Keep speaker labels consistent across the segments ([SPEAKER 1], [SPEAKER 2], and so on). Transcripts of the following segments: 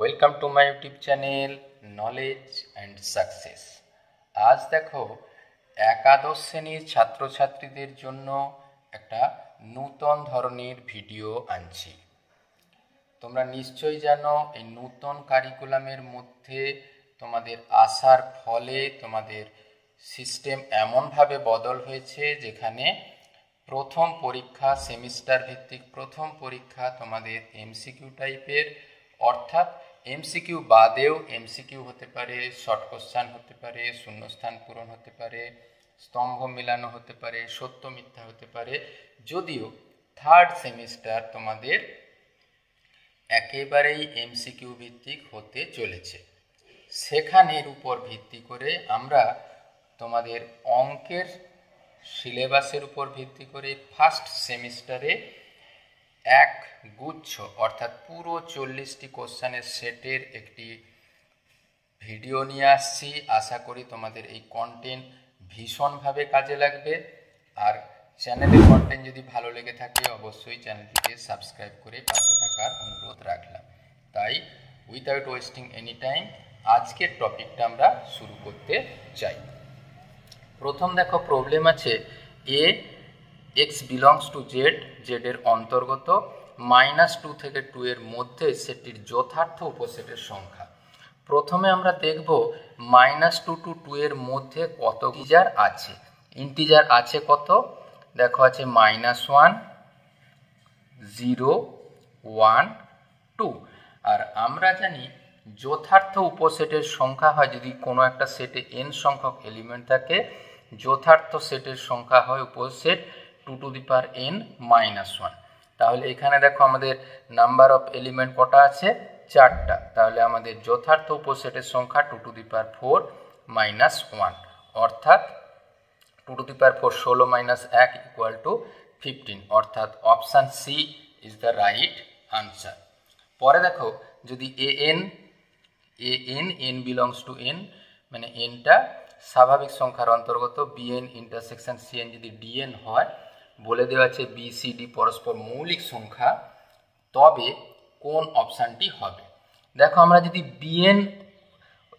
[SPEAKER 1] Welcome to my YouTube channel knowledge and success. আজ দেখো একাদশ শ্রেণীর ছাত্রছাত্রীদের জন্য একটা নূতন ধরনের ভিডিও আনছি। তোমরা নিশ্চয়ই জানো এই নূতন কারিকুলামের মধ্যে তোমাদের আসার ফলে তোমাদের সিস্টেম এমনভাবে বদল হয়েছে যেখানে প্রথম পরীক্ষা সেমিস্টার ভিত্তিক প্রথম পরীক্ষা তোমাদের এমসিকিউ টাইপের, অর্থাৎ এমসিকিউ বাদেও এমসিকিউ হতে পারে, শর্ট কোশ্চেন হতে পারে, শূন্যস্থান পূরণ হতে পারে, স্তম্ভ মেলানো হতে পারে, সত্য মিথ্যা হতে পারে। যদিও থার্ড সেমিস্টার তোমাদের একেবারেই এমসিকিউ ভিত্তিক হতে চলেছে, সেখানের উপর ভিত্তি করে আমরা তোমাদের অঙ্কের সিলেবাসের উপর ভিত্তি করে ফার্স্ট সেমিস্টারে এক গুচ্ছ অর্থাৎ পুরো 40টি কোশ্চেনের সেটের একটি ভিডিও নিয়ে আসছি। আশা করি তোমাদের এই কন্টেন্ট ভীষণভাবে কাজে লাগবে। আর চ্যানেলের কন্টেন্ট যদি ভালো লেগে থাকে অবশ্যই চ্যানেলটিকে সাবস্ক্রাইব করে পাশে থাকার অনুরোধ রাখলাম। তাই উইথাউট ওয়েস্টিং এনি টাইম আজকের টপিকটা আমরা শুরু করতে চাই। প্রথম দেখো প্রবলেম আছে এ এক্স বিলংস টু জেড, জেডের অন্তর্গত -2 থেকে 2 এর মধ্যে সেটির যথার্থ উপসেটের সংখ্যা। প্রথমে আমরা দেখব -2 টু 2 এর মধ্যে কত ইন্টিজার আছে। ইন্টিজার আছে কত? দেখো আছে -1, 0, 1, 2। আর আমরা জানি যথার্থ উপসেটের সংখ্যা হয় যদি কোনো একটা সেটে n সংখ্যক এলিমেন্ট থাকে, যথার্থ সেটের সংখ্যা হয় উপসেট 2 টু দি পাওয়ার n -1। তাহলে এখানে দেখো আমাদের নাম্বার অফ এলিমেন্ট কটা আছে? 4টা। তাহলে আমাদের যথার্থ উপসেটের সংখ্যা 2 টু দি পাওয়ার 4 -1, অর্থাৎ 2 টু দি পাওয়ার 4 16 - 1 = 15, অর্থাৎ option C is the right answer. পরে দেখো যদি n বিলংস টু n, মানে nটা স্বাভাবিক সংখ্যার অন্তর্গত, bn ইন্টারসেকশন cn যদি dn হয়, বলে দেওয়া আছে bcd পরস্পর মৌলিক সংখ্যা, তবে কোন অপশানটি হবে? দেখো আমরা যদি bn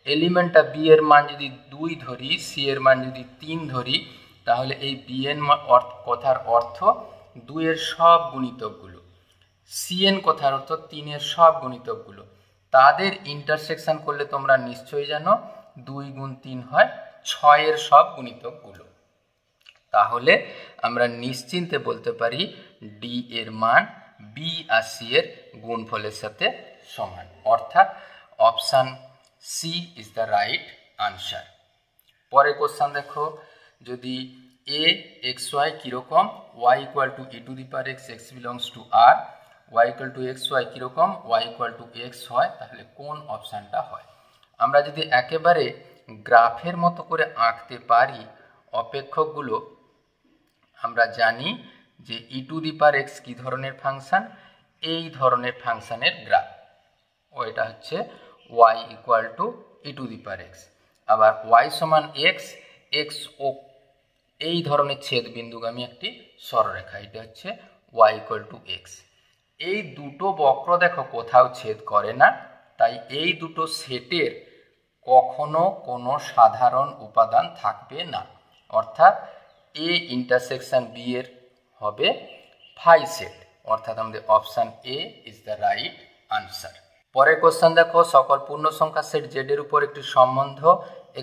[SPEAKER 1] এলিমেন্টটা b এর মান যদি 2 ধরি, c এর মান যদি 3 ধরি, তাহলে এই bn কথার অর্থ 2 এর সব গুণিতকগুলো, cn কথার অর্থ 3 এর সব গুণিতকগুলো, তাদের ইন্টারসেকশন করলে তোমরা নিশ্চয়ই জানো 2 গুণ 3 হয় 6 এর সব গুণিতকগুলো। তাহলে আমরা নিশ্চিন্তে বলতে পারি ডি এর মান বি আর সি এর গুণফলের সাথে সমান, অর্থাৎ option C is the right answer. পরের কোশ্চেন দেখো যদি এ এক্স ওয়াই কীরকম, y equal to e to the power x, x belongs to R, y equal to x y কীরকম, ওয়াই ইকুয়াল টু এক্স হয়, তাহলে কোন অপশানটা হয়? আমরা যদি একেবারে গ্রাফের মতো করে আঁকতে পারি অপেক্ষকগুলো, আমরা জানি যে ই টু দি পাওয়ার এক্স কী ধরনের ফাংশান? এই ধরনের ফাংশানের গ্রাফ, ও এটা হচ্ছে y equal to e to the power x. আবার ওয়াই সমান এক্স, এক্স ও এই ধরনের ছেদ বিন্দুগামী একটি সরলরেখা, এটা হচ্ছে ওয়াই ইকুয়াল টু এক্স। এই দুটো বক্র দেখো কোথাও ছেদ করে না, তাই এই দুটো সেটের কখনো কোনো সাধারণ উপাদান থাকবে না, অর্থাৎ এ ইন্টারসেকশন বি এর হবে ফাই সেট, অর্থাৎ আমাদের option A is the right answer. পরের কোশ্চেন দেখো সকল পূর্ণ সংখ্যা সেট জেড এর উপর একটি সম্বন্ধ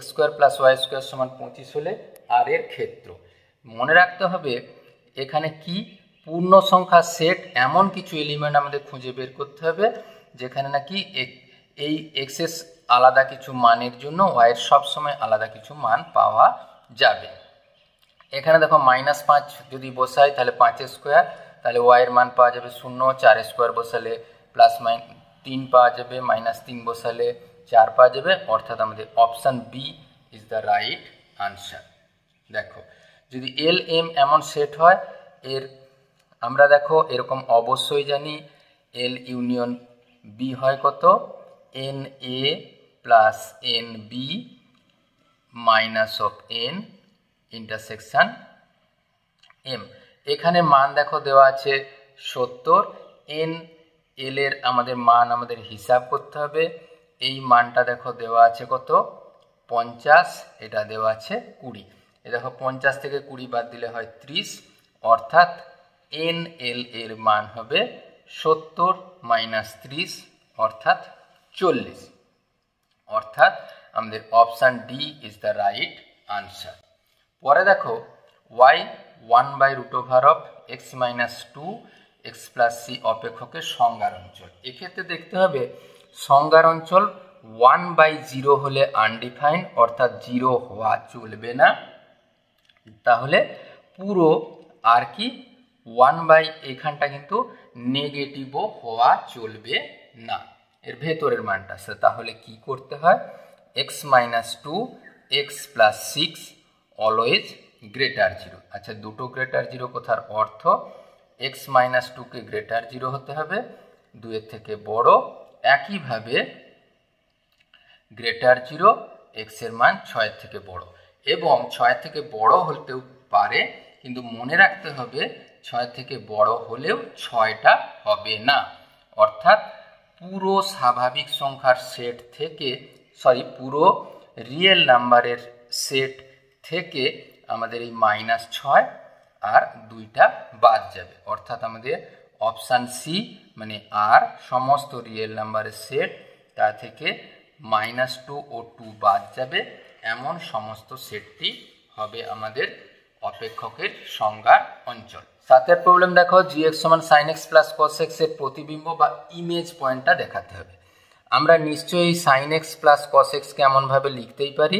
[SPEAKER 1] x² + y² = 25 হলে আর এর ক্ষেত্র। মনে রাখতে হবে এখানে কি পূর্ণ সংখ্যা সেট এমন কিছু এলিমেন্ট আমাদের খুঁজে বের করতে হবে যেখানে নাকি এই এক্সেস আলাদা কিছু মানের জন্য ওয়াইয়ের সবসময় আলাদা কিছু মান পাওয়া যাবে। এখানে দেখো -5 যদি বসাই তাহলে 5² তাহলে ওয়াইয়ের মান পাওয়া যাবে 0, 4² বসালে +3 পাওয়া যাবে, -3 বসালে 4 পাওয়া যাবে, অর্থাৎ আমাদের option B is the right answer. দেখো যদি এল এম এমন সেট হয়, এর আমরা দেখো এরকম অবশ্যই জানি এল ইউনিয়ন বি হয় কত? N A plus n B minus of n intersection M. এখানে মান দেখো দেওয়া আছে 70, এন এল এর আমাদের মান আমাদের হিসাব করতে হবে। এই মানটা দেখো দেওয়া আছে কত 50, এটা দেওয়া আছে 20। এ দেখো 50 থেকে 20 বাদ দিলে হয় 30, অর্থাৎ এন এল এর মান হবে 70 মাইনাস 30 অর্থাৎ 40। অর্থাৎ আমাদের option D is the right answer. পরে দেখো y 1/√of x minus 2 x plus C অপেক্ষকের সংজ্ঞার অঞ্চল। এক্ষেত্রে দেখতে হবে সংজ্ঞার অঞ্চল 1/0 হলে আনডিফাইন্ড, অর্থাৎ 0 হওয়া চলবে না। তাহলে পুরো আর কি 1 এখানটা কিন্তু নেগেটিভও হওয়া চলবে না, এর ভেতরের মানটা। তাহলে কি করতে হয়, x minus 2 x plus 6 always greater 0। আচ্ছা, দুটো গ্রেটার 0 কথার অর্থ x মাইনাস 2কে গ্রেটার 0 হতে হবে, 2 এর থেকে বড়। একইভাবে গ্রেটার 0 x এর মান 6 এর থেকে বড়, এবং 6 এর থেকে বড় হতেও পারে, কিন্তু মনে রাখতে হবে 6 থেকে বড় হলেও 6টা হবে না। অর্থাৎ পুরো স্বাভাবিক সংখ্যার সেট থেকে, পুরো রিয়েল নাম্বারের সেট থেকে আমাদের এই -6 আর 2টা বাদ যাবে। অর্থাৎ আমাদের অপশান সি মানে আর সমস্ত রিয়েল নাম্বারের সেট, তা থেকে -2 ও 2 বাদ যাবে, এমন সমস্ত সেটটি হবে আমাদের অপেক্ষকের সংজ্ঞার অঞ্চল। 7 প্রবলেম দেখো, gx সমান sin x plus cos x এর প্রতিবিম্ব বা ইমেজ পয়েন্টটা দেখাতে হবে। আমরা নিশ্চয়ই sin x plus cos x কে এমনভাবে লিখতেই পারি,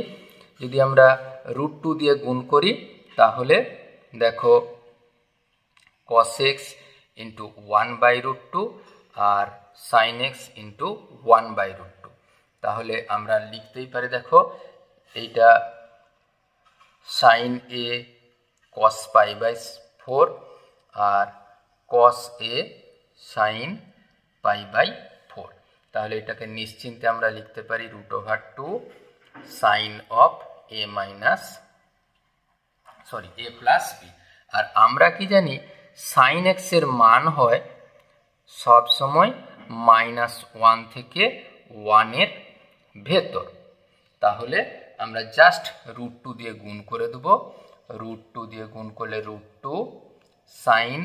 [SPEAKER 1] যদি আমরা √2 দিয়ে গুণ করি তাহলে দেখো cos x ইন্টু 1/√2 আর sin x ইন্টু 1/√2। তাহলে আমরা লিখতেই পারি, দেখো এইটা sin a cos π/4 R cos a sin π/4। তাহলে এটাকে নিশ্চিন্তে আমরা লিখতে পারি √2 sin of a plus b। আর আমরা কি জানি, sin x এর মান হয় সব সময় -1 থেকে 1 এর ভেতর। তাহলে আমরা জাস্ট √2 দিয়ে গুণ করে দেব। √2 দিয়ে গুণ করলে √2 sin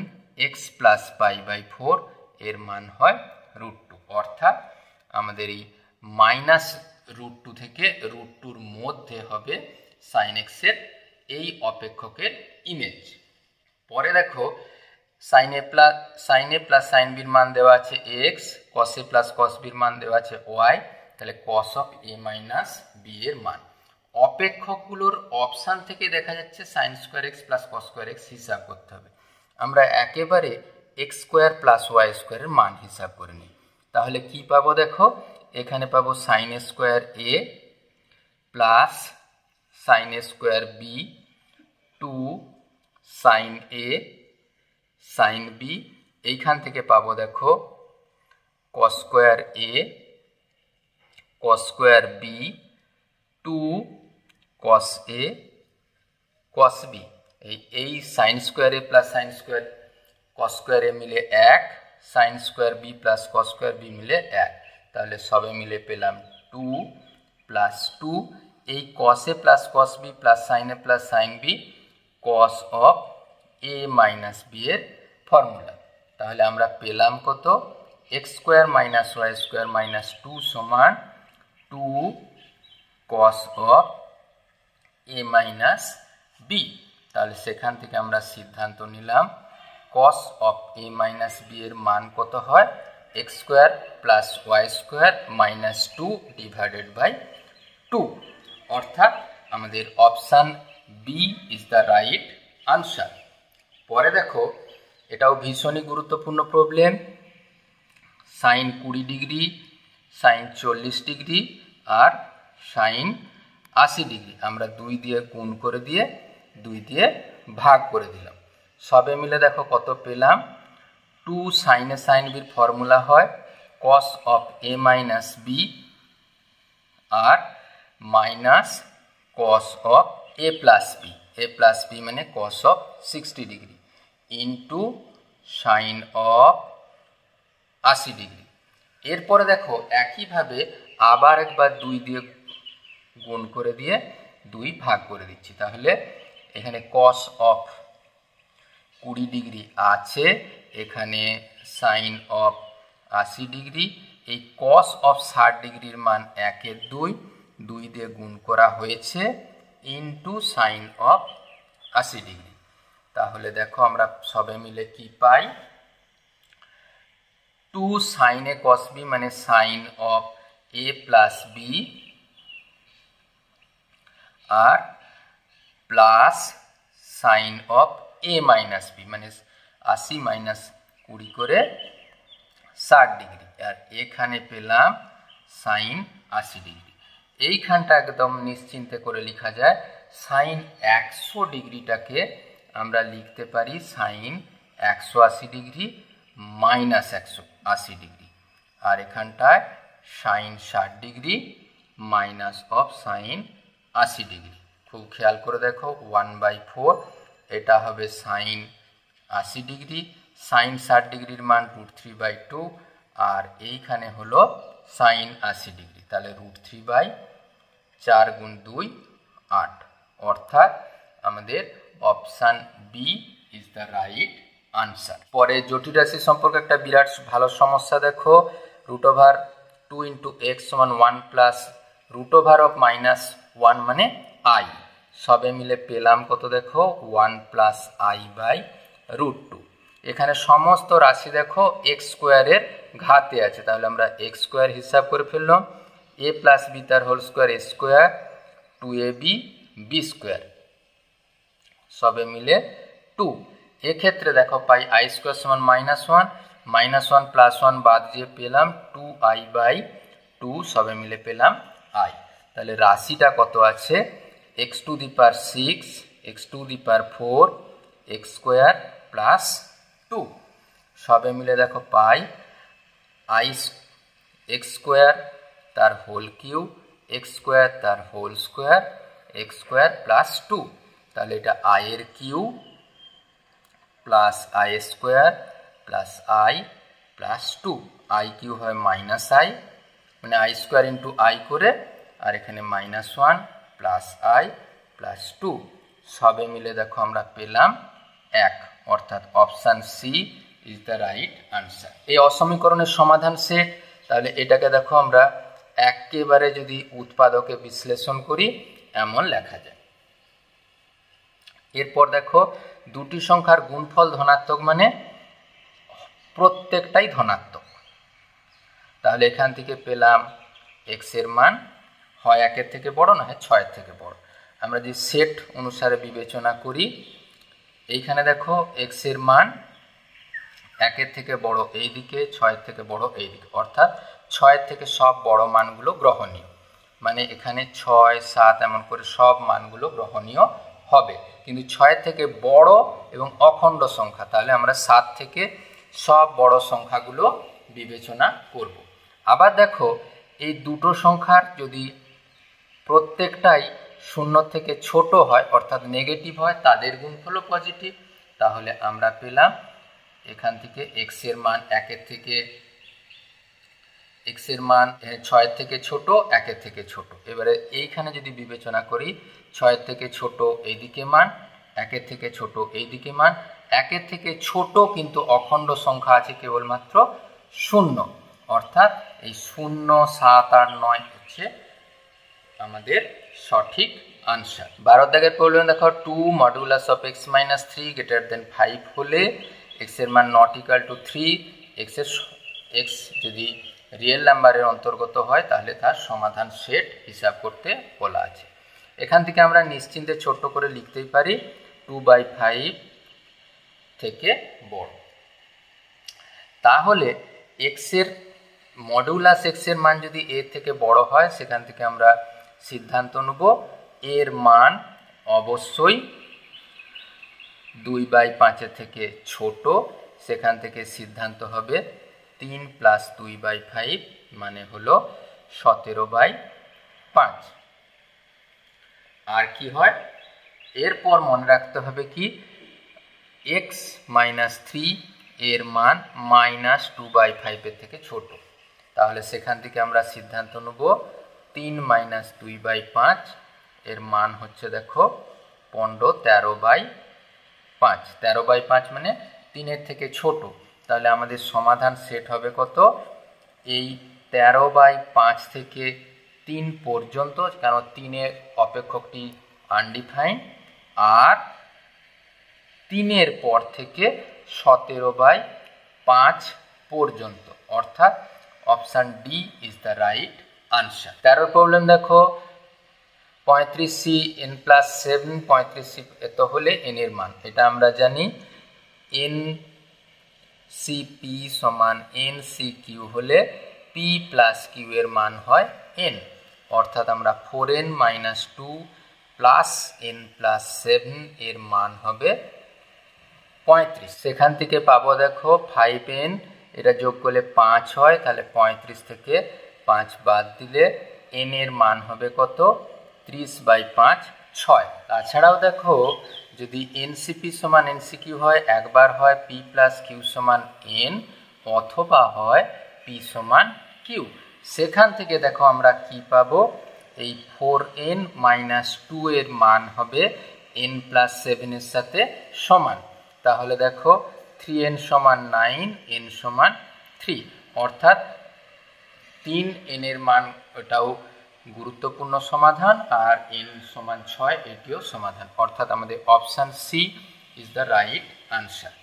[SPEAKER 1] x প্লাস π/4 এর মান হয় √2। অর্থাৎ আমাদের এই -√2 থেকে √2-র মধ্যে হবে sin x এর এই অপেক্ষকের ইমেজ। পরে দেখো sin a plus sin b এর মান দেওয়া আছে x, cos a plus cos b এর মান দেওয়া আছে y। তাহলে cos of a minus b এর মান অপেক্ষকগুলোর অপশান থেকে দেখা যাচ্ছে sin square x plus cos square x হিসাব করতে হবে। আমরা একেবারে x স্কোয়ার প্লাস y স্কোয়ারের মান হিসাব করে নিই। তাহলে কি পাবো, দেখো এখানে পাবো sin a square a plus sin a square b 2 sin a sin b। এইখান থেকে পাবো দেখো cos square a cos square b 2 cos a cos b। এই sin square a plus sin square cos square a মিলে 1, sin square b plus cos square b মিলে 1। তাহলে সবে মিলে পেলাম 2 প্লাস 2। এই cos a plus cos b plus sin a plus sin b cos of a minus b এর formula. তাহলে আমরা পেলাম কত, x square minus y square minus 2 সমান 2 cos of a minus b। তাহলে সেখান থেকে আমরা সিদ্ধান্ত নিলাম cos of a minus b এর মান কত হয়, x square plus y square minus 2 divided by 2। অর্থাৎ আমাদের option B is the right answer. পরে দেখো এটাও ভীষণই গুরুত্বপূর্ণ problem, sin 20 degree, sin 40 degree আর sin 80 ডিগ্রি আমরা 2 দিয়ে গুণ করে দিয়ে 2 দিয়ে ভাগ করে দিলাম। সবে মিলে দেখো কত পেলাম, 2 sin a sin b এর ফর্মুলা হয় cos of a minus b আর minus cos of a plus b মানে cos of 60 degree into sin of 80 degree. এরপরে দেখো একইভাবে আবার একবার 2 দিয়ে গুণ করে দিয়ে 2 ভাগ করে দিচ্ছি, তাহলে এখানে cos অফ 20 ডিগ্রি আছে, এখানে সাইন অফ 80 ডিগ্রি। এই cos অফ 60 ডিগ্রির মান 1-এর 2 দিয়ে গুণ করা হয়েছে ইন্টু সাইন অফ 80 ডিগ্রি। তাহলে দেখো আমরা সবে মিলে কি পাই, 2 সাইন এ cos b মানে sine of a plus b আর plus sine of a minus b মানে 80 মাইনাস 20 করে 60 ডিগ্রি। আর এখানে পেলাম সাইন 80 ডিগ্রি। এইখানটা একদম নিশ্চিন্তে করে লেখা যায়, সাইন 100 ডিগ্রিটাকে আমরা লিখতে পারি সাইন 180 ডিগ্রি মাইনাস 180 ডিগ্রি, আর এখানটায় sine 60 degree minus of sine 80 degree. খুব খেয়াল করে দেখো 1/4 এটা হবে সাইন 80 ডিগ্রি, সাইন 60 ডিগ্রির মান √3/2 আর এইখানে হলো সাইন 80 ডিগ্রি, তাহলে √3/4 গুণ 2 8, অর্থাৎ আমাদের option B is the right answer. পরে জটিল রাশি সম্পর্কে একটা বিরাট ভালো সমস্যা দেখো, √2 × x = 1 প্লাস √of -1 মানে i, সবে মিলে পেলাম কত দেখো 1 প্লাস i/√2। এখানে সমস্ত রাশি দেখো x স্কোয়ারের ঘাতে আছে, তাহলে আমরা x স্কোয়ার হিসাব করে ফেললাম, a প্লাস বি তার whole square a square 2ab b square সবে মিলে 2। এক্ষেত্রে দেখো পাই i স্কোয়ার সমান -1 প্লাস 1 বাদ দিয়ে পেলাম 2i/2 সবে মিলে পেলাম i। তাহলে রাশিটা কত আছে x⁶, x⁴, x square plus 2 সবে মিলে দেখো পাই x স্কোয়ার তার হোল কিউব, x স্কোয়ার তার whole square, x square plus 2, তাহলে এটা i এর cube plus i square plus i plus 2, i cube হয় -i মানে i স্কোয়ার ইন্টু i করে, আর এখানে -1 প্লাস i প্লাস 2 সবে মিলে দেখো আমরা পেলাম 1, অর্থাৎ option C is the right answer. এই অসমীকরণের সমাধান সেট, তাহলে এটাকে দেখো আমরা একেবারে যদি উৎপাদকে বিশ্লেষণ করি এমন লেখা যায়। এরপর দেখো দুটি সংখ্যার গুণফল ধনাত্মক মানে প্রত্যেকটাই ধনাত্মক, তাহলে এখান থেকে পেলাম x এর মান হয় 1 এর থেকে বড় না হয় 6 এর থেকে বড়। আমরা যে সেট অনুসারে বিবেচনা করি, এইখানে দেখো x এর মান 1 এর থেকে বড় এই দিকে, 6 এর থেকে বড় এই দিকে, অর্থাৎ 6 এর থেকে সব বড় মানগুলো গ্রহণীয়, মানে এখানে 6, 7 এমন করে সব মানগুলো গ্রহণীয় হবে। কিন্তু 6 এর থেকে বড় এবং অখণ্ড সংখ্যা, তাহলে আমরা 7 থেকে সব বড় সংখ্যাগুলো বিবেচনা করব। আবার দেখো এই দুটো সংখ্যার যদি প্রত্যেকটাই 0 থেকে ছোট হয় অর্থাৎ নেগেটিভ হয়, তাদের গুণফলও পজিটিভ, তাহলে আমরা পেলাম এখান থেকে x এর মান 1 এর থেকে x এর মান 6 এর থেকে ছোট, 1 এর থেকে ছোট। এবারে এইখানে যদি বিবেচনা করি 6 এর থেকে ছোট এইদিকে মান, 1 এর থেকে ছোট এইদিকে মান, 1 এর থেকে ছোট কিন্তু অখণ্ড সংখ্যা আছে কেবলমাত্র 0, অর্থাৎ এই 0, 7 আর 9 হচ্ছে আমাদের সঠিক আনসার। 12 দাগের প্রবলেম দেখো 2 modulus of x - 3 greater than 5 হলে x এর মান নট ইকুয়াল টু 3, x যদি রিয়েল নাম্বারের অন্তর্গত হয় তাহলে তার সমাধান সেট হিসাব করতে বলা আছে। এখান থেকে আমরা নিশ্চিন্তে ছোট্ট করে লিখতেই পারি 2/5 থেকে বড়। তাহলে x এর মডুলাস x এর মান যদি a থেকে বড় হয়, সেখান থেকে আমরা সিদ্ধান্ত নেব এর মান অবশ্যই 2/5 থেকে ছোট, সেখান থেকে সিদ্ধান্ত হবে 3 + 2/5 মানে হলো 17/5। আর কি হয় এরপর মনে রাখতে হবে কি x - 3 এর মান -2/5 এর থেকে ছোট। তাহলে সেখান থেকে আমরা সিদ্ধান্ত নেব 3 - 2/5 এর মান হচ্ছে দেখো 15 13/5। 13/5 মানে 3 এর থেকে ছোট। তাহলে আমাদের সমাধান সেট হবে কত? এই 13/5 থেকে 3 পর্যন্ত, কারণ 3 এর অপেক্ষকটি আনডিফাইন, আর 3 এর পর থেকে 17/5 পর্যন্ত, অর্থাৎ option D is the right answer. 13 problem দেখো, 35c n + 7, 35c এত হলে n এর মান, এটা আমরা জানি NCP = NCQ হলে P + Q এর মান হয় n, অর্থাৎ আমরা 4n - 2 + n + 7 এর মান হবে 35। সেখান থেকে পাবো দেখো 5n, এটা যোগ করলে 5 হয়, তাহলে 35 থেকে 5 বাদ দিলে n এর মান হবে কত? 30/5 6। তাছাড়াও দেখো যদি NCP = NCQ হয়, একবার হয় P + Q = n, অথবা হয় P = Q। সেখান থেকে দেখো আমরা কি পাবো? এই 4n - 2 এর মান হবে n + 7 এর সাথে সমান। তাহলে দেখো 3n = 9, n = 3, অর্থাৎ 3n এর মান, ওটাও গুরুত্বপূর্ণ সমাধান, আর n = 6 এটিও সমাধান, অর্থাৎ আমাদের option C is the right answer.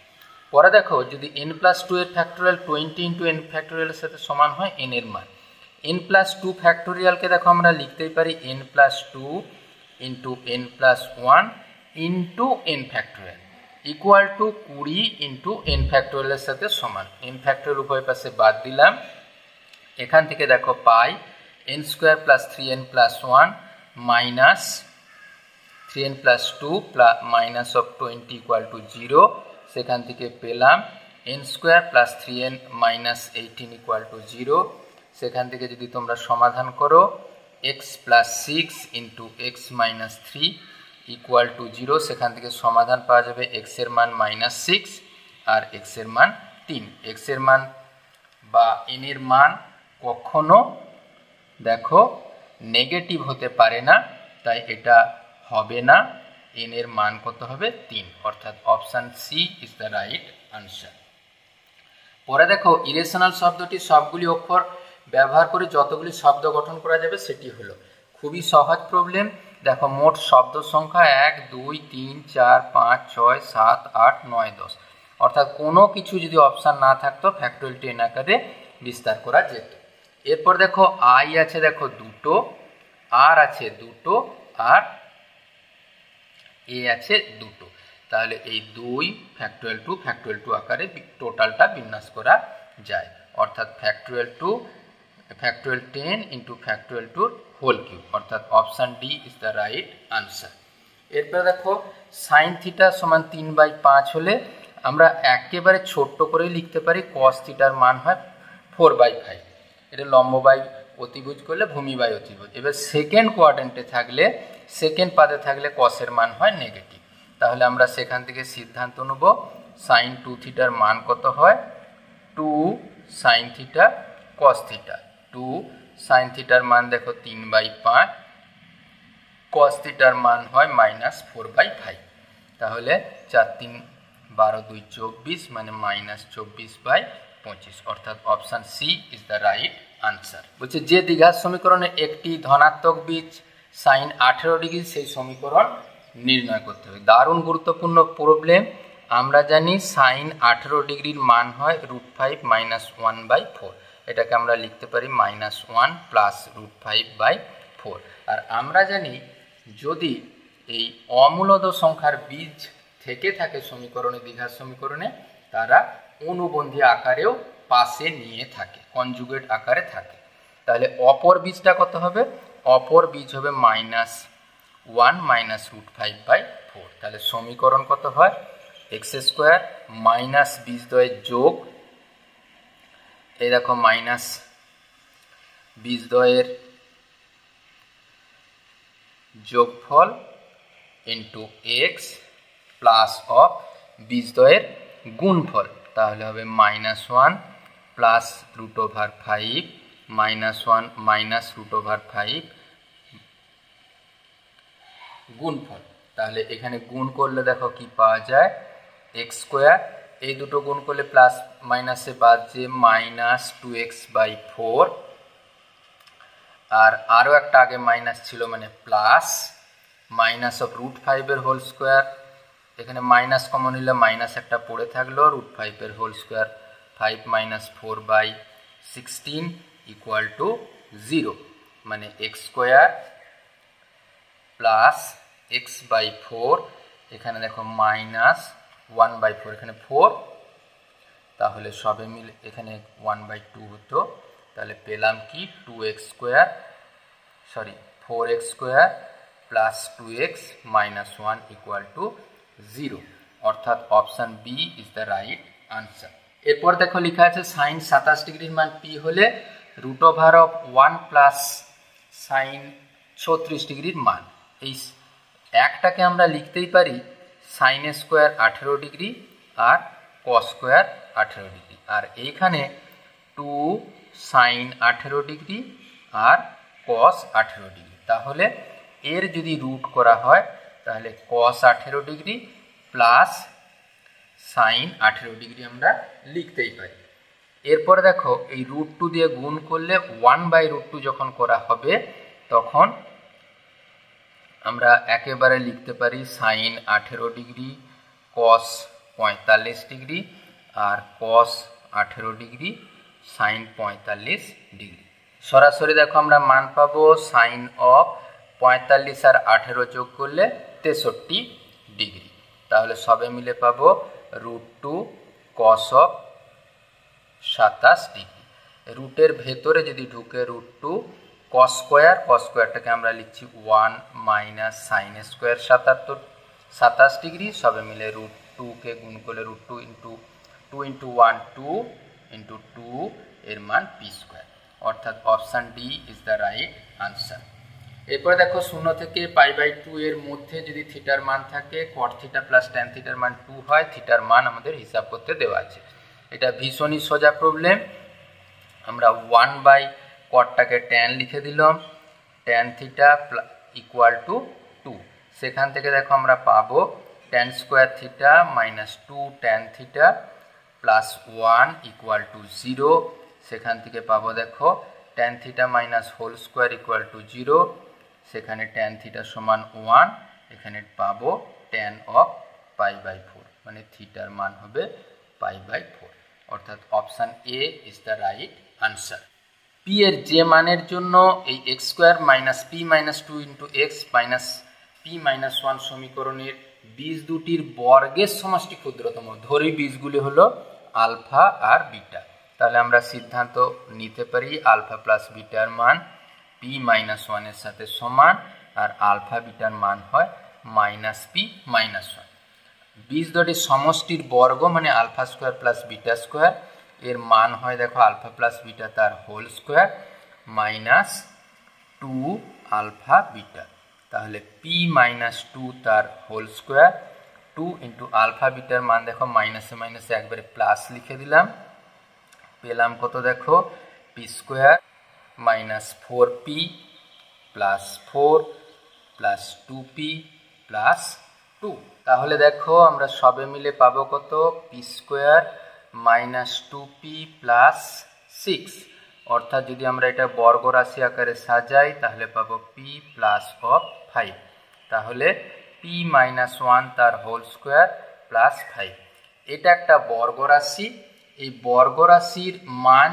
[SPEAKER 1] পরে দেখো যদি n + 2 এর ফ্যাক্টোরিয়াল 20 × n ফ্যাক্টোরিয়ালের সাথে সমান হয় n এর মান। n + 2 ফ্যাক্টোরিয়ালকে দেখো আমরা লিখতেই পারি n + 2 × n + 1 × n factorial equal to 20 × n ফ্যাক্টোরিয়ালের সাথে সমান। n ফ্যাক্টোরিয়াল উভয় পাশে বাদ দিলাম, এখান থেকে দেখো পাই n² + 3n + 1 minus 3n + 2 minus of 20 = 0, সেখান থেকে পেলাম n² + 3n - 18 = 0। সেখান থেকে যদি তোমরা সমাধান করো x + 6 × x - 3 = 0, সেখান থেকে সমাধান পাওয়া যাবে x এর মান -6 আর x এর মান 3। x এর মান বা n এর মান কখনো দেখো নেগেটিভ হতে পারে না, তাই এটা হবে না। n এর মান কত হবে? 3, অর্থাৎ option C is the right answer. পরে দেখো ইরেশনাল শব্দটি সবগুলি অক্ষর ব্যবহার করে যতগুলি শব্দ গঠন করা যাবে সেটি হলো। খুবই সহজ প্রবলেম। দেখো মোট শব্দ সংখ্যা 1 2 3 4 5 6 7 8 9 10, অর্থাৎ কোনো কিছু যদি অপশান না থাকতো ফ্যাক্টোরিয়ালটি n আকারে বিস্তার করা যেত। এরপর দেখো আই আছে দেখো দুটো, আর আছে দুটো, আর এ আছে দুটো। তাহলে এই 2 ফ্যাক্টোরিয়াল 2 আকারে টোটালটা বিন্যাস করা যায়, অর্থাৎ factorial 2 factorial 10 × factorial 2 whole cube, অর্থাৎ option D is the right answer. এরপর দেখো sin θ = 3/5 হলে আমরা একেবারে ছোট্ট করে লিখতে পারি cos θ এর মান হয় 4/5। এটা লম্ব/বাই অতিভুজ করলে ভূমি/বাই অতিভুজ। এবার সেকেন্ড কোয়াড্রেন্টে থাকলে, সেকেন্ড পাদে থাকলে cos এর মান হয় নেগেটিভ। তাহলে আমরা সেখান থেকে সিদ্ধান্ত নেব sin 2θ এর মান কত হয়? 2 sin θ cos θ। 2 sin θ এর মান দেখো 3/5, cos θ এর মান হয় -4/5। তাহলে 4 3 12 2 24 মানে -24/25, অর্থাৎ option C is the right answer. বলছে যে দ্বিঘাত সমীকরণে একটি ধনাত্মক বীজ sin 18 ডিগ্রি, সেই সমীকরণ নির্ণয় করতে হবে। দারুণ গুরুত্বপূর্ণ প্রবলেম। আমরা জানি sin 18 ডিগ্রির মান হয় √5 - 1/4, এটাকে আমরা লিখতে পারি -1 + √5/4। আর আমরা জানি যদি এই অমূলদ সংখ্যার বীজ থেকে থাকে সমীকরণে, দ্বিঘাত সমীকরণে, তারা অনুবন্ধী আকারেও পাশে নিয়ে থাকে, কনজুগেট আকারে থাকে। তাহলে অপর বীজটা কত হবে? অপর বীজ হবে -1 - √5/4। তাহলে সমীকরণ কত হয়? x² মাইনাস বীজদ্বয়ের যোগ, এই দেখো মাইনাস বীজদ্বয়ের যোগফল ইন্টু x প্লাস অফ বীজদ্বয়ের গুণফল। তাহলে হবে -1 প্লাস √5 -1 মাইনাস √5 গুণফল। তাহলে এখানে গুণ করলে দেখো কি পাওয়া যায়, x², এই দুটো গুণ করলে প্লাস মাইনাসে বাদ যে -2x/4, আর আরও একটা আগে মাইনাস ছিল মানে প্লাস মাইনাস অফ √5 এর হোল স্কোয়ার, এখানে মাইনাস কমন নিলে মাইনাস একটা পড়ে থাকলো, √5 এর হোল স্কোয়ার 5 - 4/16 ইকুয়াল টু 0, মানে x² প্লাস x/4, এখানে দেখো -1/4, এখানে 4, তাহলে সবে মিলে এখানে 1/2 হতো, তাহলে পেলাম কি 4x² plus 2x minus 1 equal to 0, অর্থাৎ option B is the right answer. এরপর দেখো লেখা আছে সাইন 27 ডিগ্রির মান পি হলে √1 প্লাস সাইন 36 ডিগ্রির মান। এই একটাকে আমরা লিখতেই পারি সাইন² 18 ডিগ্রি আর cos² 18 ডিগ্রি, আর এইখানে 2 সাইন 18 ডিগ্রি আর cos 18 ডিগ্রি। তাহলে এর যদি রুট করা হয় তাহলে cos 18 degree plus sign 18 degree আমরা লিখতেই পারি। এরপরে দেখো এই √2 দিয়ে গুণ করলে 1/√2 যখন করা হবে তখন আমরা একেবারে লিখতে পারি সাইন 18 ডিগ্রি cos 45 ডিগ্রি আর cos 18 ডিগ্রি সাইন 45 ডিগ্রি। সরাসরি দেখো আমরা মান পাবো সাইন অফ 45 আর 18 যোগ করলে 63 ডিগ্রি, তাহলে সবে মিলে পাবো √2 cos অফ 27 ডিগ্রি। রুটের ভেতরে যদি ঢুকে √2 cos²টাকে আমরা লিখছি 1 মাইনাস সাইন² 27 ডিগ্রি, সবে মিলে √2 কে গুণ করলে √2 ইন্টু 2 ইন্টু 1 2 ইন্টু 2 এর মান p², অর্থাৎ option D is the right answer. এরপরে দেখো 0 থেকে π/2 এর মধ্যে যদি থিটার মান থাকে cot θ প্লাস tan θ এর মান 2 হয়, থিটার মান আমাদের হিসাব করতে দেওয়া আছে। এটা ভীষণই সোজা প্রবলেম। আমরা 1/cotটাকে tan লিখে দিলাম, tan θ ইকুয়াল টু 2, সেখান থেকে দেখো আমরা পাবো tan² θ minus 2 tan θ plus 1 equal to 0, সেখান থেকে পাবো দেখো tan θ minus whole square equal to 0, সেখানে tan θ সমান 1, এখানে পাবো tan অফ π/4, মানে থিটার মান হবে π/4, অর্থাৎ option A is the right answer. P এর যে মানের জন্য এই x² minus p minus 2 into x minus p minus 1 সমীকরণের বীজ দুটির বর্গের সমষ্টি ক্ষুদ্রতম, ধরি বীজগুলি হলো আলফা আর বিটা, তাহলে আমরা সিদ্ধান্ত নিতে পারি আলফা প্লাস বিটার মান p মাইনাস 1 এর সাথে সমান, আর আলফা বিটার মান হয় -p মাইনাস 1। বীজ দুটির সমষ্টির বর্গ মানে α² প্লাস β², এর মান হয় দেখো আলফা প্লাস বিটা তার whole square minus 2 alpha beta, তাহলে p মাইনাস 2 তার হোল স্কোয়ার, 2 ইন্টু আলফা বিটার মান দেখো মাইনাসে মাইনাসে একবারে প্লাস লিখে দিলাম, পেলাম কত দেখো p² minus 4p plus 4 plus 2p plus 2, তাহলে দেখো আমরা সবে মিলে পাবো কত p² মাইনাস 2p প্লাস 6, অর্থাৎ যদি আমরা এটা বর্গ রাশি আকারে সাজাই তাহলে পাবো p প্লাস অফ 5, তাহলে p মাইনাস 1 তার হোল স্কোয়ার প্লাস 5। এটা একটা বর্গ রাশি, এই বর্গ রাশির মান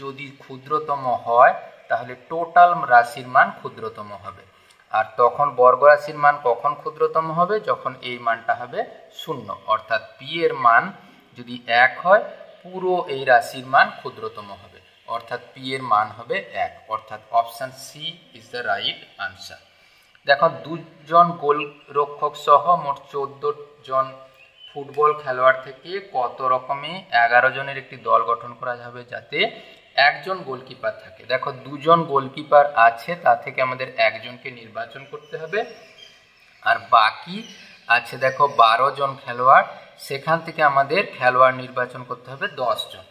[SPEAKER 1] যদি ক্ষুদ্রতম হয় তাহলে টোটাল রাশির মান ক্ষুদ্রতম হবে, আর তখন বর্গ রাশির মান কখন ক্ষুদ্রতম হবে, যখন এই মানটা হবে 0, অর্থাৎ p এর মান যদি 1 হয় পুরো এই রাশির মান ক্ষুদ্রতম হবে, অর্থাৎ p এর মান হবে 1, অর্থাৎ option C is the right answer. দেখো 2 জন গোলরক্ষক সহ মোট 14 জন ফুটবল খেলোয়াড় থেকে কত রকমে 11 জনের একটি দল গঠন করা যাবে যাতে একজন গোলকিপার থাকে। দেখো 2 জন গোলকিপার আছে, তা থেকে আমাদের একজনকে নির্বাচন করতে হবে, আর বাকি আছে দেখো 12 জন খেলোয়াড়, সেখান থেকে আমাদের খেলোয়াড় নির্বাচন করতে হবে 10 জন,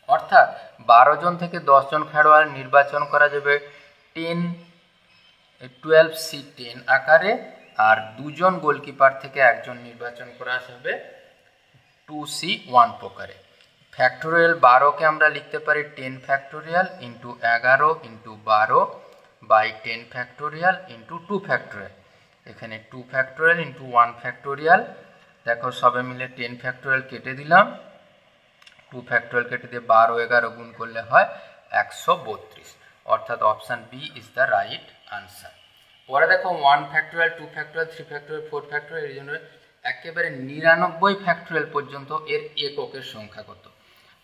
[SPEAKER 1] অর্থাৎ 12 জন থেকে 10 জন খেলোয়াড় নির্বাচন করা যাবে 12C10 আকারে, আর 2 জন গোলকিপার থেকে একজন নির্বাচন করা যাবে 2C1 প্রকারে। ফ্যাক্টোরিয়াল 12কে আমরা লিখতে পারি 10 factorial into 11 into 12 by 10 factorial into 2 factorial. এখানে 2 ফ্যাক্টোরিয়াল ইন্টু 1 ফ্যাক্টোরিয়াল, দেখো সবে মিলে 10 ফ্যাক্টোরিয়াল কেটে দিলাম, 2 ফ্যাক্টোরিয়াল কেটে দিয়ে 12 11 গুণ করলে হয় 132, অর্থাৎ option B is the right answer. পরে দেখো 1 ফ্যাক্টোরিয়াল 2 ফ্যাক্টোরিয়াল 3 ফ্যাক্টোরিয়াল 4 ফ্যাক্টোরিয়াল, এই জন্য একেবারে 99 ফ্যাক্টোরিয়াল পর্যন্ত এর এককের সংখ্যা কত।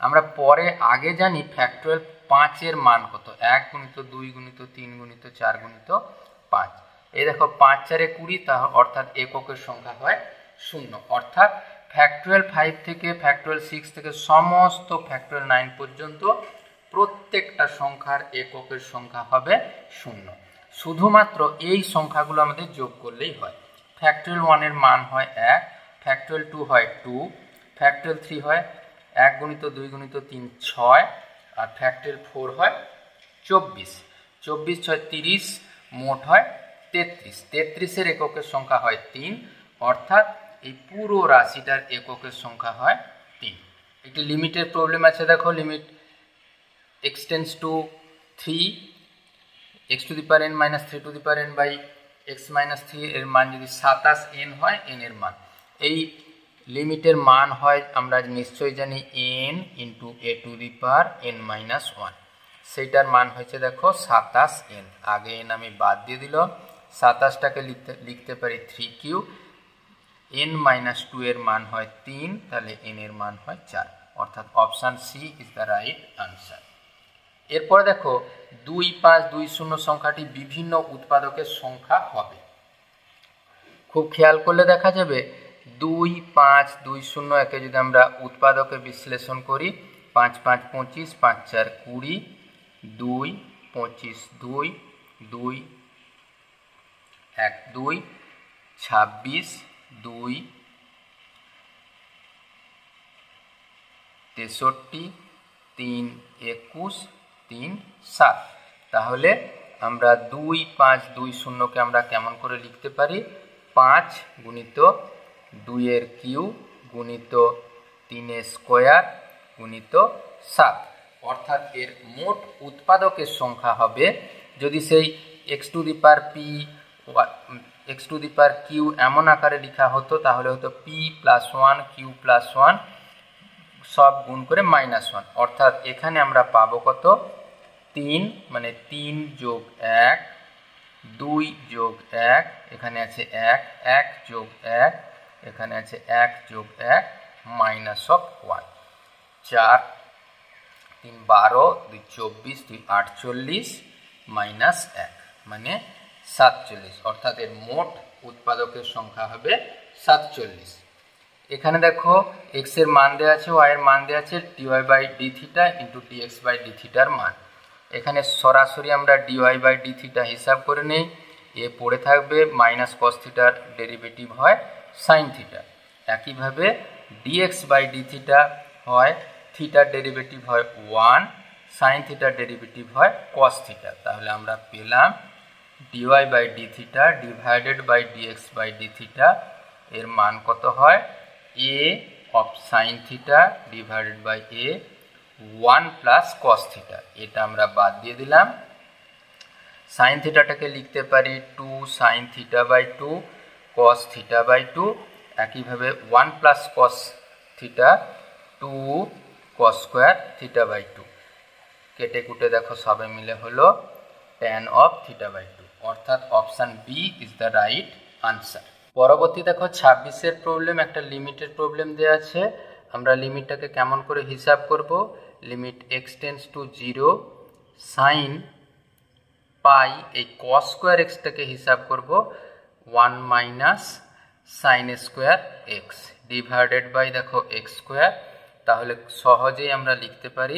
[SPEAKER 1] আমরা পরে আগে জানি ফ্যাক্টোরিয়াল 5 এর মান কত, 1 গুণিত 2 গুণিত 3 গুণিত 4 গুণিত 5। এই দেখো 5 4 এ 20, অর্থাৎ এককের সংখ্যা হয় 0, অর্থাৎ ফ্যাক্টোরিয়াল 5 থেকে ফ্যাক্টোরিয়াল 6 থেকে সমস্ত ফ্যাক্টোরিয়াল 9 পর্যন্ত প্রত্যেকটা সংখ্যার এককের সংখ্যা হবে 0। শুধুমাত্র এই সংখ্যাগুলো আমাদের যোগ করলেই হয়। ফ্যাক্টোরিয়াল 1 এর মান হয় 1, ফ্যাক্টোরিয়াল 2 হয় 2, ফ্যাক্টোরিয়াল 3 হয় 1 গুণিত 2 গুণিত 3 6, আর ফ্যাক্টোরিয়াল 4 হয় 24, 24 6 30, মোট হয় 33। 33 এর এককের সংখ্যা হয় 3, অর্থাৎ এই পুরো রাশিটার এককের সংখ্যা হয় 3। একটি লিমিটের প্রবলেম আছে, দেখো limit x tends to 3 x to the power n minus 3 to the power n by x minus 3 এর মান যদি 27n হয়, n এর মান, এই লিমিটের মান হয় আমরা নিশ্চয়ই জানি n into a two the power n minus 1, সেইটার মান হয়েছে দেখো 27n। আগে n আমি বাদ দিয়ে দিলাম, 27টাকে লিখতে পারি 3 কিউব, n মাইনাস 2 এর মান হয় 3, তাহলে n এর মান হয় 4, অর্থাৎ option C is the right answer. এরপরে দেখো 2 5 2 0 সংখ্যাটি বিভিন্ন উৎপাদকের সংখ্যা হবে। খুব খেয়াল করলে দেখা যাবে 2 5 2 0 একে যদি আমরা উৎপাদকে বিশ্লেষণ করি, 5 5 25, 5 4 20, 2 25 2 2 1 2 26 2 63 3 21 3 7। তাহলে আমরা 2 5 2 0কে আমরা কেমন করে লিখতে পারি, 5 গুণিত 2 এর কিউব গুণিত 3 এর স্কোয়ার গুণিত 7, অর্থাৎ এর মোট উৎপাদকের সংখ্যা হবে, যদি সেই x to the power p x to the power q এমন আকারে লেখা হতো, তাহলে হতো p প্লাস 1 q প্লাস 1 সব গুণ করে মাইনাস 1, অর্থাৎ এখানে আমরা পাবো কত 3, মানে 3 যোগ 1 2 যোগ 1, এখানে আছে 1 1 যোগ 1, এখানে আছে 1 যোগ 1 মাইনাস অফ 1, 4 3 12 2 24 2 48 মাইনাস 1 মানে 47, অর্থাৎ এর মোট উৎপাদকের সংখ্যা হবে 47। এখানে দেখো x এর মান দেওয়া আছে, y এর মান দেওয়া আছে dy by d theta into dx by d থিটার মান। এখানে সরাসরি আমরা dy বাই ডি থিটা হিসাব করে নেই, এ পড়ে থাকবে মাইনাস কস থিটার ডেরিভেটিভ হয় সাইন থিটা। একইভাবে dx বাই ডি থিটা হয় থিটার ডেরিভেটিভ হয় 1, সাইন থিটার ডেরিভেটিভ হয় কস থিটা। তাহলে আমরা পেলাম dy by d theta divided by dx by d theta এর মান কত হয় a of sine theta divided by a 1 plus cos theta. এটা আমরা বাদ দিয়ে দিলাম, সাইন থিটাটাকে লিখতে পারি 2 sine theta by 2 cos theta by 2, একইভাবে 1 plus cos theta 2 cos square theta by 2, কেটে কুটে দেখো সবে মিলে হলো tan অফ থিটা বাই 2, অর্থাৎ option B is the right answer. পরবর্তী দেখো 26 এর প্রবলেম, একটা লিমিটের প্রবলেম দেওয়া আছে। আমরা লিমিটটাকে কেমন করে হিসাব করব, limit x tends to 0 sine pi, এই কস স্কোয়ার এক্সটাকে হিসাব করব 1 minus sine square x divided by দেখো এক্স স্কোয়ার। তাহলে সহজেই আমরা লিখতে পারি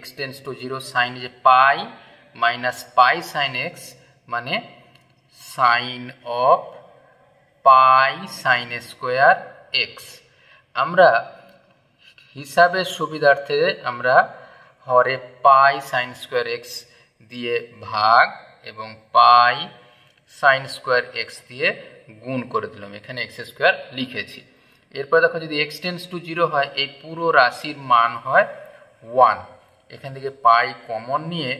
[SPEAKER 1] x টেন্ডস টু 0 সাইন যে pi minus pi sine x মানে sine of pi sine square x আমরা হিসাবের সুবিধার্থে আমরা হরে পাই সাইন স্কোয়ার এক্স দিয়ে ভাগ এবং পাই সাইন স্কোয়ার এক্স দিয়ে গুণ করে দিলাম, এখানে এক্স স্কোয়ার লিখেছি। এরপর দেখো যদি এক্স টেন্স টু 0 হয় এই পুরো রাশির মান হয় 1। এখান থেকে পাই কমন নিয়ে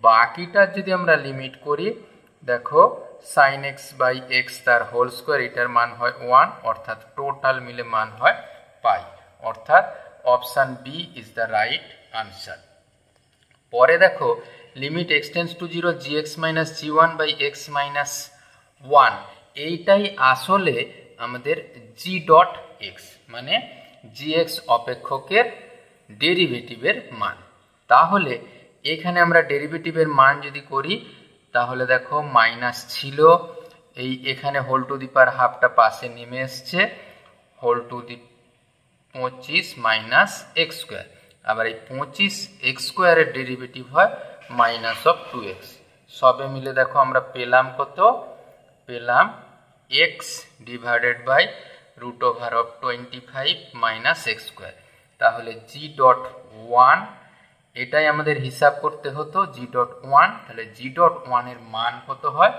[SPEAKER 1] বাকিটার যদি আমরা লিমিট করি, দেখো সাইন এক্স বাই এক্স তার হোল স্কোয়ার, এটার মান হয় 1, অর্থাৎ টোটাল মিলে মান হয় পাই, অর্থাৎ option B is the right answer. পরে দেখো limit x tends to 0 gx minus g1 by x minus 1, এইটাই আসলে আমাদের g ডট এক্স, মানে gx অপেক্ষকের ডেরিভেটিভের মান। তাহলে এখানে আমরা ডেরিভেটিভের মান যদি করি, তাহলে দেখো মাইনাস ছিল, এই এখানে হোল টু দি পাওয়ার হাফটা পাশে নেমে এসছে, whole to the 25 minus x square, আবার এই 25 এক্স স্কোয়ারের ডেরিভেটিভ হয় মাইনাস অফ 2x। সবে মিলে দেখো আমরা পেলাম কত, পেলাম x divided by root over of 25 minus x square. তাহলে জি ডট 1 এটাই আমাদের হিসাব করতে হতো, জি ডট 1। তাহলে জি ডট 1 এর মান কত হয়,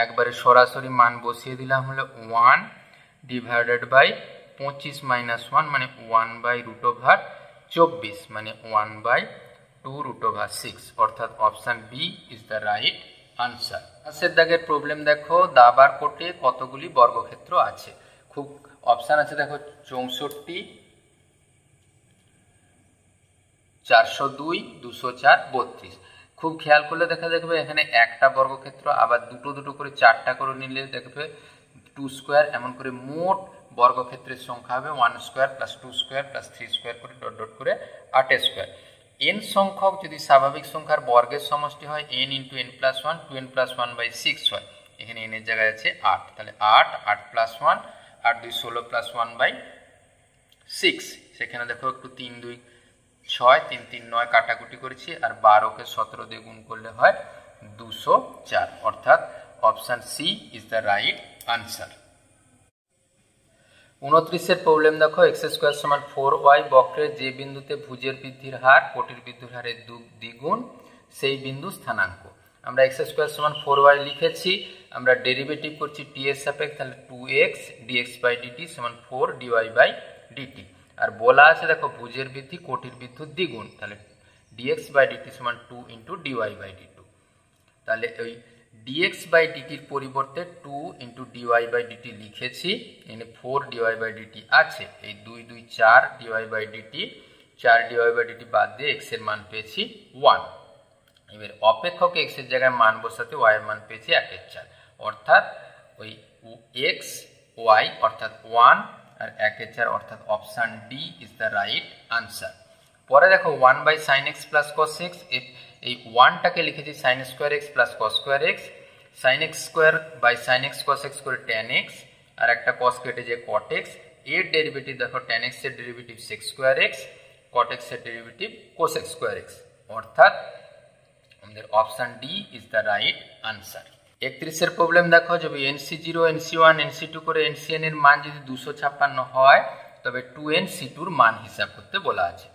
[SPEAKER 1] একবারে সরাসরি মান বসিয়ে দিলাম, হলো 1 ডিভাইডেড বাই 25 মাইনাস 1 মানে 1 বাই রুট ওভার 24 মানে 1 বাই 2 রুট ওভার 6, অর্থাৎ option B is the right answer. পাশের দাগের প্রবলেম দেখো, দাবার কোটে কতগুলি বর্গক্ষেত্র আছে। খুব অপশান আছে দেখো 64, 402, 204, 32। খুব খেয়াল করলে দেখা দেখবে এখানে একটা বর্গক্ষেত্র, আবার দুটো দুটো করে 4টা করে নিলে দেখবে 2 স্কোয়ার, এমন করে মোট বর্গক্ষেত্রের সংখ্যা হবে 1 square plus 2 square plus 3 square করে ডট ডট করে 8 স্কোয়ার। n সংখ্যক যদি স্বাভাবিক সংখ্যার বর্গের সমষ্টি হয় n into n plus 1, 2n plus 1 by 6 হয়। এখানে n এর জায়গায় আছে 8, তাহলে 8, 8 প্লাস 1, 8 2 16 প্লাস 1 বাই 6। সেখানে দেখো একটু 3 2 6, 3 3 9 কাটাকুটি করেছি, আর 12কে 17 দিয়ে গুণ করলে হয় 204, অর্থাৎ option C is the right answer. 29 problem দেখো, এক্স স্কোয়ার সমান 4y বক্রের যে বিন্দুতে ভুজের বৃদ্ধির হার কোটির বৃদ্ধির হারের দ্বিগুণ সেই বিন্দু স্থানাঙ্ক। আমরা এক্স স্কোয়ার সমান 4y লিখেছি, আমরা ডেরিভেটিভ করছি টি এর সাপেক্ষে, তাহলে 2x dx বাই ডিটি সমান 4 dy বাই ডিটি। আর বলা আছে দেখো ভুজের বৃদ্ধি কোটির বৃদ্ধির দ্বিগুণ, তাহলে dx বাই ডিটি সমান 2 ইন্টু dy বাই ডিটি। তাহলে ওই dx বাই ডিটির পরিবর্তে 2 ইন্টু dy বাই ডিটি লিখেছি, এখানে 4 dy বাই ডিটি আছে, এই 2 2 4 dy by dt, 4 dy by dt বাদ দিয়ে x এর মান পেয়েছি 1। এবার অপেক্ষক x এর জায়গায় মান বসাতে y এর মান পেয়েছি 1/4, অর্থাৎ ওই x y অর্থাৎ 1 আর 1/4, অর্থাৎ option D is the right answer. পরে দেখো 1 by sine x plus cos x, এই 1টাকে লিখেছি sine square x plus cos square x, sine x square by sine x cos x করে ট্যান এক্স, আর একটা কস কেটে যে কট এক্স, এর ডেরিভেটিভ দেখো ট্যান এক্স এর derivative sec square x, cot x এর derivative cosec x square x, অর্থাৎ আমাদের option D is the right answer. 31 problem দেখো, যদি NC0, NC1, NC2 করে NCN এর মান যদি 256 হয়, তবে 2NC2 এর মান হিসাব করতে বলা আছে।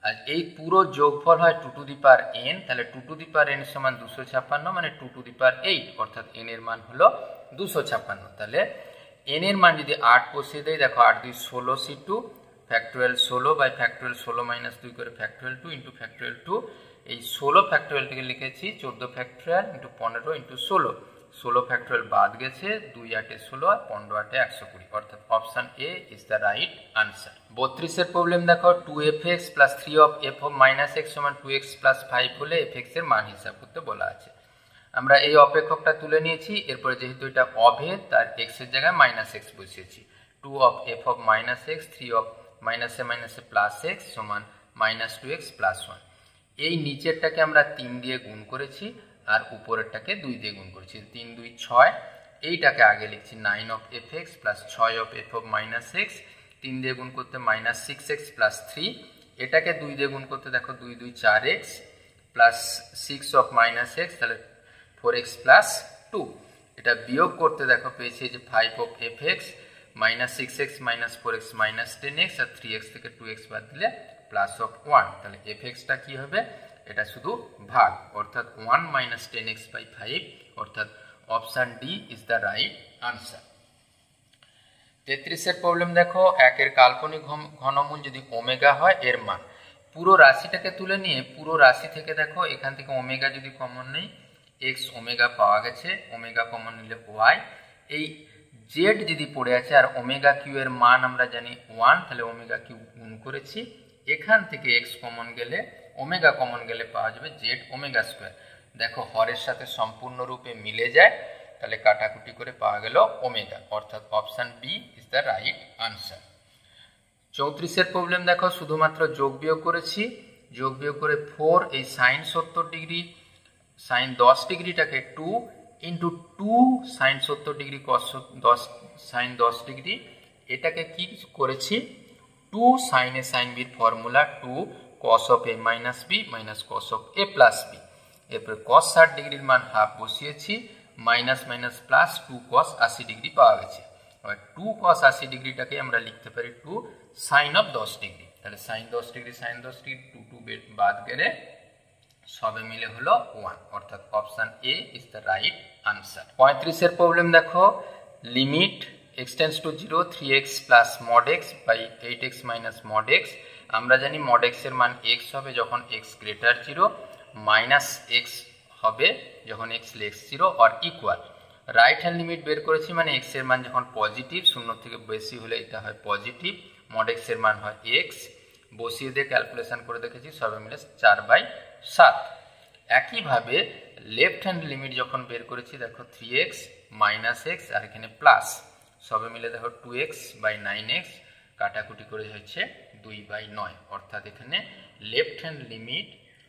[SPEAKER 1] আর এই পুরো যোগফল হয় 2 টু দি পাওয়ার n, তাহলে 2 টু দি পাওয়ার n সমান 256 মানে 2 টু দি পাওয়ার 8, অর্থাৎ n এর মান হলো 256। তাহলে n এর মান যদি 8 বসিয়ে দেয়, দেখো 8 2 16 C2 factorial 16 by factorial 16 minus 2 করে ফ্যাক্টোরিয়াল 2 ইন্টু ফ্যাক্টোরিয়াল 2, এই 16 ফ্যাক্টোরিয়ালটিকে লিখেছি 14 ফ্যাক্টোরিয়াল ইন্টু 15 ইন্টু 16, 16 ফ্যাক্টোরিয়াল বাদ গেছে, 2 8 16 আর 15 8 120, অর্থাৎ option A is the right answer. 32 problem দেখো, 2fx plus 3 of f of minus x সমান 2x প্লাস 5 হলে fx এর মান হিসাব করতে বলা আছে। আমরা এই অপেক্ষকটা তুলে নিয়েছি, এরপরে যেহেতু এটা অভেদ তার x এর জায়গায় মাইনাস x বসিয়েছি, 2 of f of minus x 3 of মাইনাসে মাইনাসে প্লাস x সমান মাইনাস 2x প্লাস 1। এই নিচেরটাকে আমরা 3 দিয়ে গুণ করেছি, আর উপরেরটাকে 2 দিয়ে গুণ করেছি, 3 2 6, এইটাকে আগে লিখছি 9 of fx plus 6 of f of minus x, 3 দিয়ে গুণ করতে মাইনাস 6x প্লাস 3, এটাকে 2 দিয়ে গুণ করতে দেখো 2 2 4x plus 6 of minus x, তাহলে 4x প্লাস 2, এটা বিয়োগ করতে দেখো পেয়েছি যে 5 of fx minus 6x minus 4x minus 10x আর 3x থেকে 2x বাদ দিলে প্লাস অফ 1, তাহলে fxটা কি হবে, এটা শুধু ভাগ, অর্থাৎ 1 মাইনাস 10x বাই 5, অর্থাৎ option D is the right answer. 33 problem দেখো, একের কাল্পনিক ঘনমূল যদি ওমেগা হয় এর মান। পুরো রাশিটাকে তুলে নিয়ে পুরো রাশি থেকে দেখো এখান থেকে ওমেগা যদি কমন নেই, এক্স ওমেগা পাওয়া গেছে, ওমেগা কমন নিলে ওয়াই, এই জেড যদি পড়ে আছে আর ওমেগা কিউ এর মান আমরা জানি 1, তাহলে ওমেগা কিউ গুণ করেছি, এখান থেকে এক্স কমন গেলে ওমেগা কমন গেলে পাওয়া যাবে জেড ওমেগা স্কোয়ার। দেখো হরের সাথে সম্পূর্ণরূপে মিলে যায়, তাহলে কাটাকুটি করে পাওয়া গেল ওমেগা, অর্থাৎ option B is the right answer. 34 problem দেখো, শুধুমাত্র যোগ বিয়োগ করেছি, যোগ বিয়োগ করে 4 এই সাইন 70 ডিগ্রি সাইন 10 ডিগ্রিটাকে 2 into 2 sine 70 degree cos 10 sine 10 degree, এটাকে কি করেছি 2 সাইন এ সাইন বির formula 2 cos of A minus B minus cos of A plus B, এরপরে কস 60 ডিগ্রির মান হাফ বসিয়েছি, minus minus plus 2 cos 80 degree পাওয়া গেছে। এবার 2 কস 80 ডিগ্রিটাকে আমরা লিখতে পারি 2 সাইন অফ 10 ডিগ্রি, তাহলে সাইন 10 ডিগ্রি সাইন 10 ডিগ্রি 2 বাদ গেলে সবে মিলে হলো 1, অর্থাৎ option A is the right answer. 35 problem দেখো, limit x tends to 0 3x plus mod x by 8x minus mod x। আমরা জানি মড x এর মান x হবে যখন x গ্রেটার 0, মাইনাস x হবে যখন x less 0 or equal. Right hand limit বের করেছি, মানে x এর মান যখন পজিটিভ, 0 থেকে বেশি হলে এটা হয় পজিটিভ, মড x এর মান হয় x, বসিয়ে দিয়ে ক্যালকুলেশন করে দেখেছি সবে মিলে 4/7। একইভাবে লেফট হ্যান্ড লিমিট যখন বের করেছি দেখো 3x মাইনাস x আর এখানে প্লাস, সবে মিলে দেখো 2x বাই 9x, কাটাকুটি করে হচ্ছে 2/9, অর্থাৎ এখানে লেফট হ্যান্ড লিমিট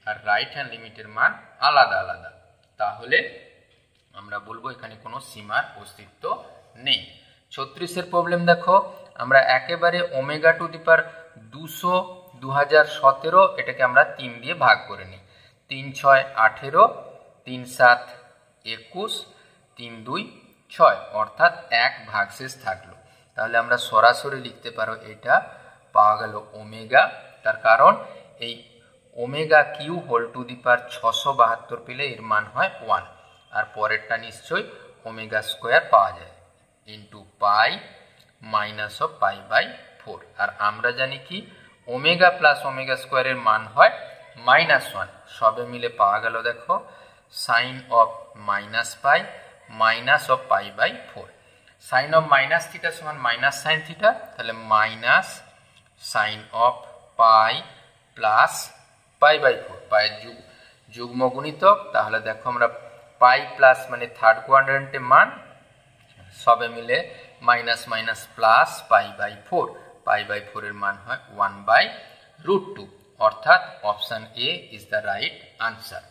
[SPEAKER 1] আর রাইট হ্যান্ড লিমিটের মান আলাদা আলাদা, তাহলে আমরা বলবো এখানে কোনো সীমার অস্তিত্ব নেই। 36 প্রবলেম দেখো, আমরা একেবারে ওমেগা টু দি পাওয়ার 200 2017 এটাকে আমরা 3 দিয়ে ভাগ করে নিই, 3 6 18, 3 7 21, 3 2 6, অর্থাৎ 1 ভাগশেষ থাকলো, তাহলে আমরা সরাসরি লিখতে পারো এটা পাওয়া গেল ওমেগা, তার কারণ এই omega Q whole to the power 672 পেলে এর মান হয় 1, আর পরেরটা নিশ্চয়ই ওমেগা স্কোয়ার পাওয়া যায় into pi minus of pi by 4, আর আমরা জানি কি ওমেগা প্লাস ওমেগা স্কোয়ারের মান হয় -1, সবে মিলে পাওয়া গেল দেখো sine of minus pi minus of pi by 4। Sine of minus theta সমান মাইনাস সাইন থিটা, তাহলে minus sine of pi plus pi by 4, পায়ের যুগ্ম গুণিতক, তাহলে দেখো আমরা পাই প্লাস মানে থার্ড কোয়াড্রেন্টে মান, সবে মিলে minus minus plus pi by 4, pi by 4 এর মান হয় 1/√2, অর্থাৎ option A is the right answer.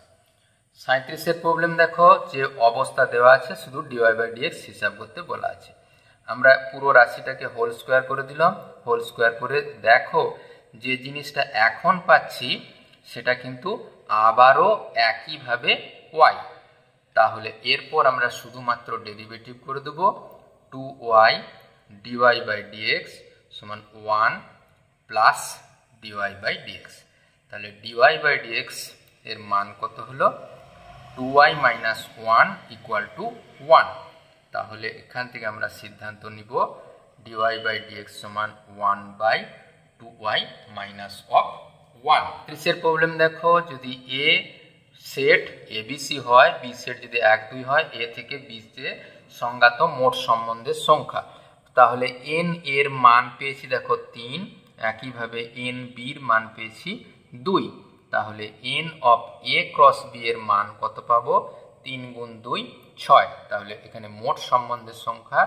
[SPEAKER 1] 37 problem দেখো, যে অবস্থা দেওয়া আছে শুধু dy/dx হিসাব করতে বলা আছে, আমরা পুরো রাশিটাকে হোল স্কোয়ার করে দিলাম, হোল স্কোয়ার করে দেখো যে জিনিসটা এখন পাচ্ছি সেটা কিন্তু আবারও একইভাবে y, তাহলে এরপর আমরা শুধুমাত্র ডেরিভেটিভ করে দেব 2y dy/dx সমান 1 প্লাস dy/dx, তাহলে dy/dx এর মান কত হলো 2y মাইনাস 1 ইকুয়াল টু 1, তাহলে এখান থেকে আমরা সিদ্ধান্ত নিব dy/dx সমান 1/2y মাইনাস অফ 1। 30 প্রবলেম দেখো, যদি এ সেট এবিসি হয়, বি সেট যদি 1 2 হয়, এ থেকে বি তে সংজ্ঞাত মোট সম্বন্ধের সংখ্যা, তাহলে এন এর মান পেয়েছি দেখো 3, একইভাবে এন বির মান পেয়েছি 2, তাহলে n of A cross B এর মান কত পাবো 3 গুণ 2 6, তাহলে এখানে মোট সম্বন্ধের সংখ্যা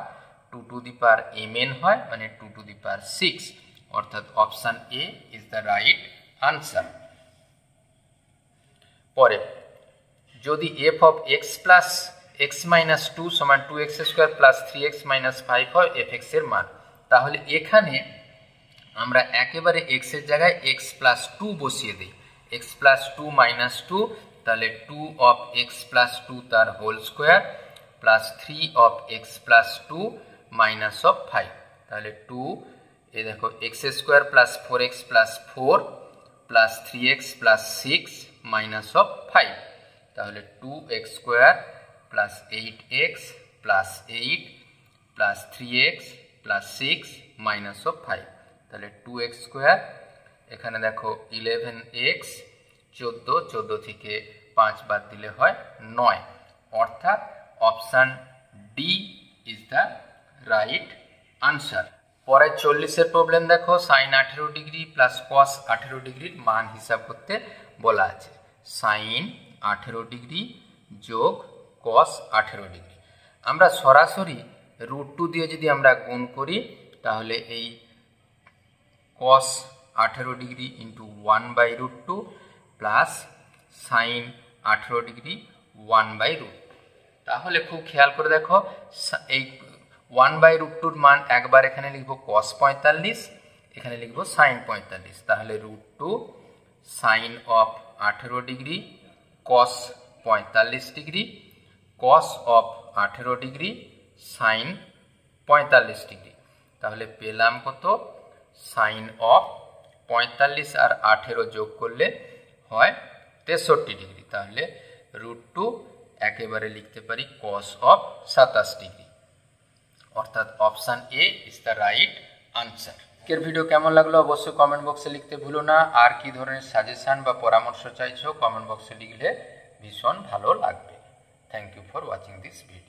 [SPEAKER 1] 2 টু দি পাওয়ার mn হয়, মানে 2 টু দি পাওয়ার 6, অর্থাৎ option A is the right answer. পরে যদি F of x plus x minus 2 সমান 2x square plus 3x minus 5 হয় এফ এক্স এর মান, তাহলে এখানে আমরা একেবারে x এর জায়গায় x প্লাস 2 বসিয়ে দিই, x প্লাস 2 মাইনাস 2, তাহলে 2 অফ x প্লাস 2 তার whole square plus 3 of x plus 2 minus of 5, তাহলে 2 এ দেখো x square plus 4x plus 4 plus 3x plus 6 minus of 5, তাহলে 2x square plus 8x plus 8 plus 3x plus 6 minus of 5, তাহলে 2x square, এখানে দেখো 11x 14 থেকে 5 বাদ দিলে হয় 9, অর্থাৎ option D is the right answer. পরে 40-এর প্রবলেম দেখো, সাইন 18 ডিগ্রি প্লাস কস 18 ডিগ্রির মান হিসাব করতে বলা আছে। সাইন 18 ডিগ্রি যোগ কস 18 ডিগ্রি, আমরা সরাসরি √2 দিয়ে যদি আমরা গুণ করি তাহলে এই কস 18 degree into 1/√2 plus sign 18 degree 1/√2, তাহলে খুব খেয়াল করে দেখো এই 1/√2 মান একবার এখানে লিখবো cos 45, এখানে লিখবো সাইন 45, তাহলে √2 sine of 18 degree cos 45 degree cos of 18 degree sine 45 degree, তাহলে পেলাম কত সাইন অফ 45 আর 18 যোগ করলে হয় 63 ডিগ্রি, তাহলে √2 একেবারে লিখতে পারি cos অফ 27 ডিগ্রি, অর্থাৎ option A is the right answer. আজকের ভিডিও কেমন লাগলো অবশ্যই কমেন্ট বক্সে লিখতে ভুলো না, আর কি ধরনের সাজেশন বা পরামর্শ চাইছো কমেন্ট বক্সে লিখলে ভীষণ ভালো লাগবে। Thank you for watching this video.